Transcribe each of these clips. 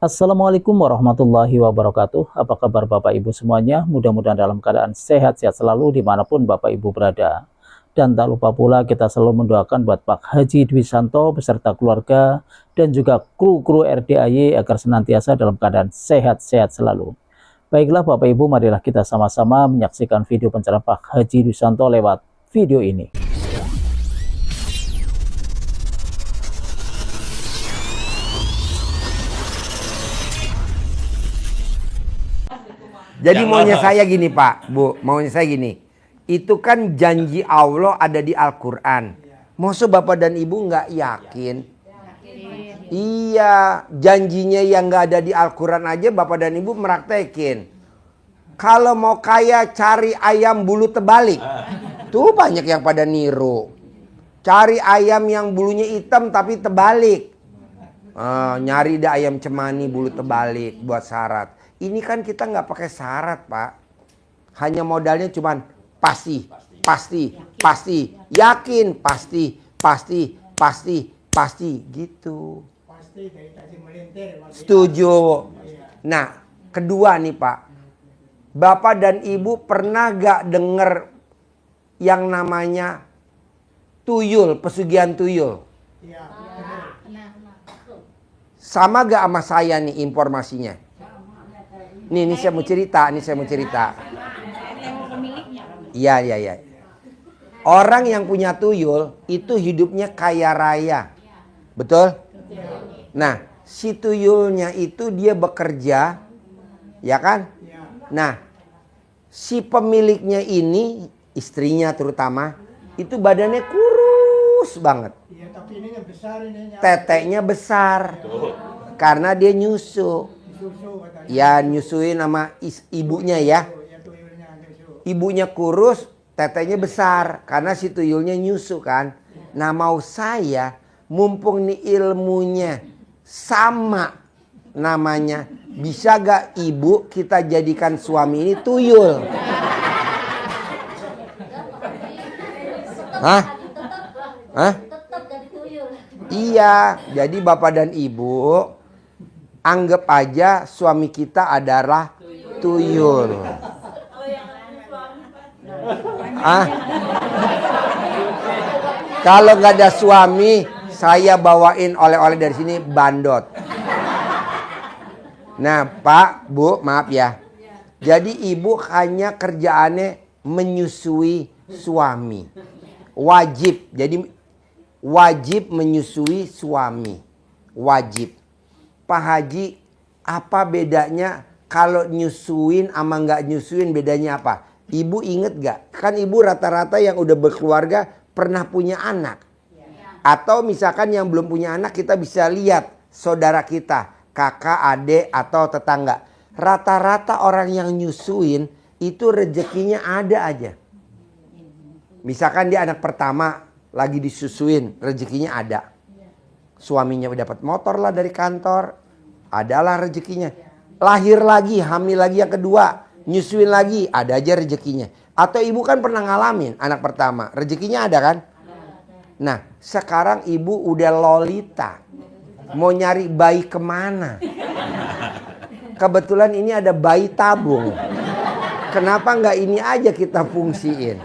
Assalamualaikum warahmatullahi wabarakatuh. Apa kabar Bapak Ibu semuanya? Mudah-mudahan dalam keadaan sehat-sehat selalu dimanapun Bapak Ibu berada. Dan tak lupa pula kita selalu mendoakan buat Pak Haji Dwi Santo beserta keluarga dan juga kru-kru RDAY agar senantiasa dalam keadaan sehat-sehat selalu. Baiklah Bapak Ibu, marilah kita sama-sama menyaksikan video pencerahan Pak Haji Dwi Santo lewat video ini. Jadi maunya saya gini Pak, Bu, maunya saya gini. Itu kan janji Allah ada di Al-Quran. Maksud Bapak dan Ibu nggak yakin? Iya, janjinya yang nggak ada di Al-Quran aja Bapak dan Ibu meraktekin. Kalau mau kaya cari ayam bulu terbalik. Tuh banyak yang pada niru. Cari ayam yang bulunya hitam tapi terbalik. Nyari dah ayam cemani bulu terbalik buat syarat. Ini kan kita nggak pakai syarat Pak. Hanya modalnya cuman pasti, yakin, pasti gitu. Setuju. Nah, kedua nih Pak. Bapak dan Ibu pernah gak denger yang namanya tuyul, pesugihan tuyul? Sama gak sama saya nih informasinya? Ini saya mau cerita, Iya. Orang yang punya tuyul itu hidupnya kaya raya. Betul? Nah, si tuyulnya itu dia bekerja, ya kan? Nah, si pemiliknya ini, istrinya terutama, itu badannya kurus banget. Teteknya besar. Karena dia nyusu. Ya nyusuin sama ibunya ya. Ibunya kurus, tetenya besar. Karena si tuyulnya nyusu kan. Nah mau saya, mumpung nih ilmunya sama namanya. Bisa gak ibu kita jadikan suami ini tuyul? Hah? Iya, jadi bapak dan ibu anggap aja suami kita adalah tuyul. Kalau nggak ada suami, saya bawain oleh-oleh dari sini bandot. Nah, Pak, Bu, maaf ya. Jadi ibu hanya kerjaannya menyusui suami. Wajib. Jadi wajib menyusui suami. Wajib. Pak Haji, apa bedanya kalau nyusuin sama nggak nyusuin, bedanya apa? Ibu inget gak? Kan ibu rata-rata yang udah berkeluarga pernah punya anak. Atau misalkan yang belum punya anak kita bisa lihat saudara kita, kakak, adik, atau tetangga. Rata-rata orang yang nyusuin itu rezekinya ada aja. Misalkan dia anak pertama lagi disusuin, rezekinya ada. Suaminya dapat motor lah dari kantor, adalah rezekinya. Lahir lagi, hamil lagi yang kedua, nyusuin lagi, ada aja rezekinya. Atau ibu kan pernah ngalamin anak pertama, rezekinya ada kan? Nah, sekarang ibu udah lolita, mau nyari bayi kemana? Kebetulan ini ada bayi tabung. Kenapa nggak ini aja kita fungsiin?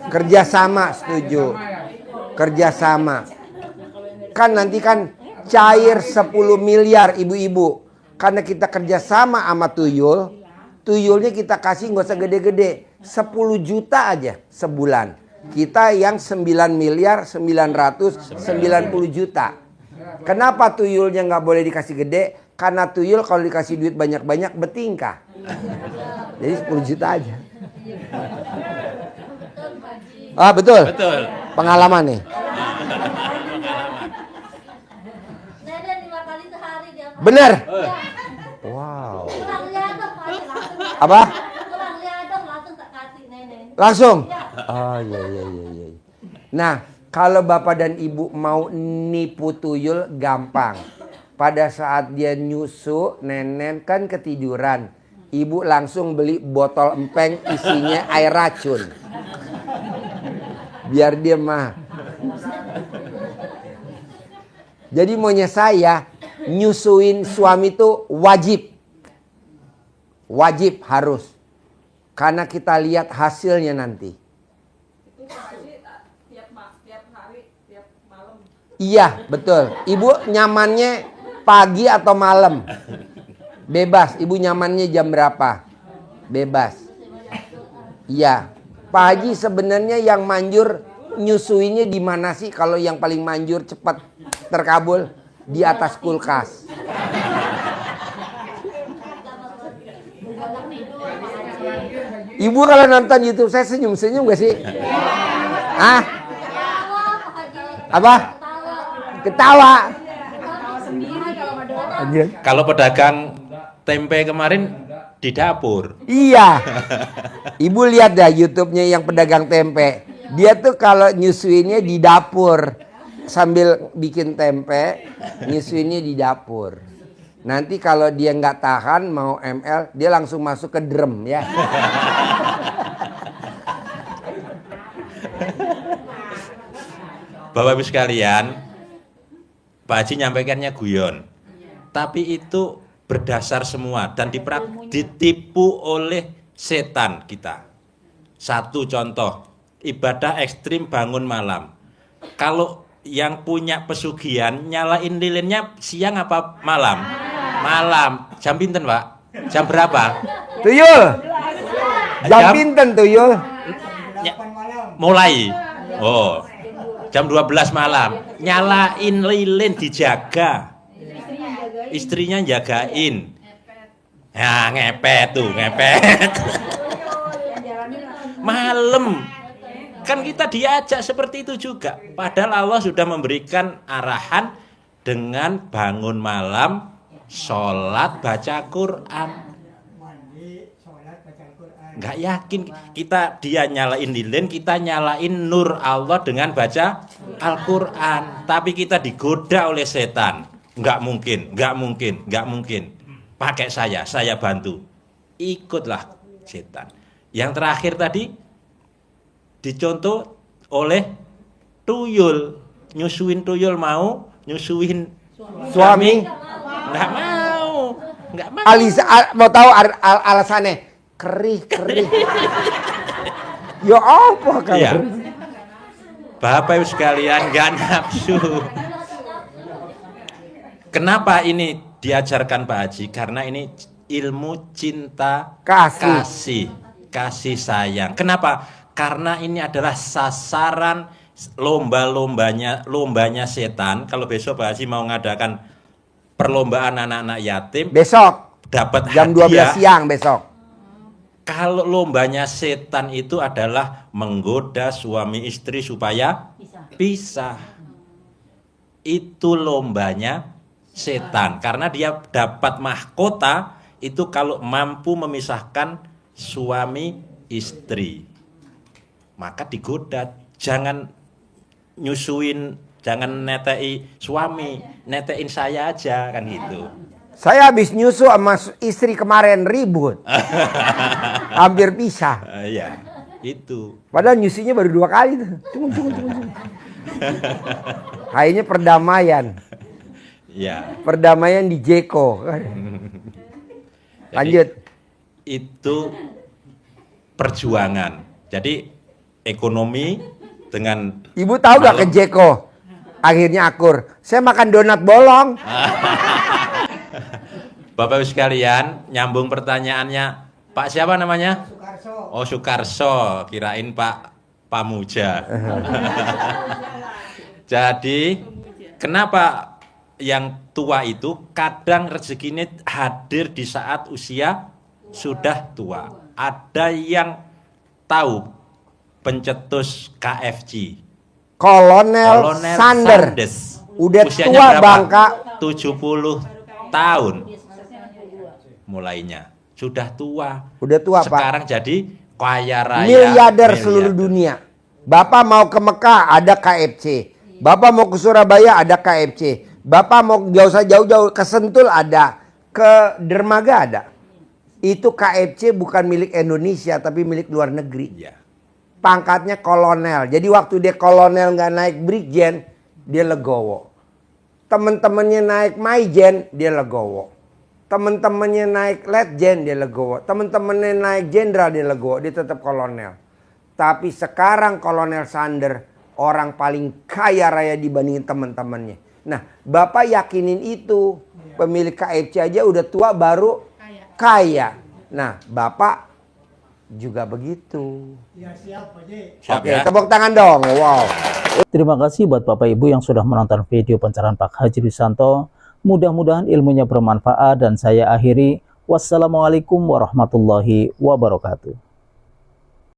Kerjasama, setuju. Kerjasama. Kan nanti kan cair 10 miliar ibu-ibu. Karena kita kerjasama sama tuyul. Tuyulnya kita kasih nggak usah gede-gede. 10 juta aja sebulan. Kita yang 9 miliar 990 juta. Kenapa tuyulnya nggak boleh dikasih gede? Karena tuyul kalau dikasih duit banyak-banyak bertingkah. Jadi 10 juta aja. Ah betul. Betul. Pengalaman nih. Bener. Wow. Apa? Langsung. Oh iya. Nah, kalau bapak dan ibu mau nipu tuyul gampang. Pada saat dia nyusu, nenek kan ketiduran. Ibu langsung beli botol empeng isinya air racun. Biar dia mah. Jadi maunya saya, nyusuin suami itu wajib. Wajib harus. Karena kita lihat hasilnya nanti. Itu Pak Haji tiap hari, tiap malam. Iya, betul. Ibu nyamannya pagi atau malam? Bebas. Ibu nyamannya jam berapa? Bebas. Iya. Pak Haji sebenarnya yang manjur nyusuinnya di mana sih? Kalau yang paling manjur cepat terkabul di atas kulkas. Ibu kalau nonton YouTube saya senyum-senyum gak sih? Ah? Apa? Ketawa. Kalau pedagang tempe kemarin di dapur. Iya. Ibu lihat dah YouTube-nya yang pedagang tempe. Dia tuh kalau nyusuinnya di dapur. Sambil bikin tempe, nyusuinnya di dapur. Nanti kalau dia nggak tahan mau ML, dia langsung masuk ke drum ya. Bapak Ibu sekalian, Pak Haji nyampaikannya guyon. Tapi itu berdasar semua dan ditipu oleh setan kita. Satu contoh, ibadah ekstrim bangun malam. Kalau yang punya pesugihan nyalain lilinnya siang apa malam? Malam. Jam pinten, Pak? Jam berapa? Tuyul. Jam pinten tuyul? Mulai. Oh. Jam 12 malam. Nyalain lilin dijaga. Istrinya jagain. Ya, ngepet tuh, ngepet. Malam. Kan kita diajak seperti itu juga. Padahal Allah sudah memberikan arahan dengan bangun malam, sholat, baca Quran. Nggak yakin kita dia nyalain lilin, kita nyalain nur Allah dengan baca Al-Quran. Tapi kita digoda oleh setan. Nggak mungkin, nggak mungkin, nggak mungkin. Pakai saya bantu. Ikutlah setan. Yang terakhir tadi dicontoh oleh tuyul. Nyusuin tuyul mau, nyusuin Suami? nggak mau. Nggak mau. Alisa, mau tahu alasannya? Kerih. Ya apa kan? Iya. Bapak Ibu sekalian nggak nafsu. Kenapa ini diajarkan Pak Haji? Karena ini ilmu cinta kasih sayang. Kenapa? Karena ini adalah sasaran lombanya setan. Kalau besok Pak Haji mau ngadakan perlombaan anak-anak yatim, Besok dapat jam hadiah. 12 siang besok. Kalau lombanya setan itu adalah menggoda suami istri supaya pisah. Itu lombanya setan. Karena dia dapat mahkota itu kalau mampu memisahkan suami istri. Maka digoda. Jangan nyusuin, jangan netei suami, netein saya aja kan gitu. Saya habis nyusu sama istri kemarin ribut. Hampir pisah. Iya, itu. Padahal nyusinya baru 2 kali tuh. Cung. Kayaknya perdamaian. Ya. Perdamaian di Jeko. Lanjut. Jadi, itu perjuangan. Jadi ekonomi dengan Ibu tahu gak ke Jeko? Akhirnya akur. Saya makan donat bolong. Bapak Ibu sekalian, nyambung pertanyaannya. Pak siapa namanya? Sukarso. Oh, Sukarso. Kirain Pak Pamuja. Jadi, kenapa yang tua itu kadang rezekinya hadir di saat usia sudah tua? Ada yang tahu pencetus KFC? Kolonel Sanders. Udah Usianya tua berapa? bangka. 70 tahun mulainya. Sudah tua. Udah tua, Pak. Sekarang jadi kaya raya. Miliarder seluruh dunia. Bapak mau ke Mekah ada KFC. Bapak mau ke Surabaya ada KFC. Bapak mau gak usah jauh-jauh ke Sentul ada. Ke Dermaga ada. Itu KFC bukan milik Indonesia tapi milik luar negeri. Ya. Pangkatnya kolonel. Jadi waktu dia kolonel nggak naik brigjen, dia legowo. Temen-temennya naik Maijen, dia legowo. Temen-temennya naik Letjen, dia legowo. Temen-temennya naik Jenderal, dia legowo. Dia tetap kolonel. Tapi sekarang Kolonel Sander orang paling kaya raya dibandingin teman-temannya. Nah, Bapak yakinin itu. Pemilik KFC aja udah tua baru kaya. Nah, Bapak juga begitu. Ya siap, Pak Haji. Siap Oke, ya. tepuk tangan dong. Wow. Terima kasih buat Bapak Ibu yang sudah menonton video pencerahan Pak Haji Dwisanto. Mudah-mudahan ilmunya bermanfaat dan saya akhiri. Wassalamualaikum warahmatullahi wabarakatuh.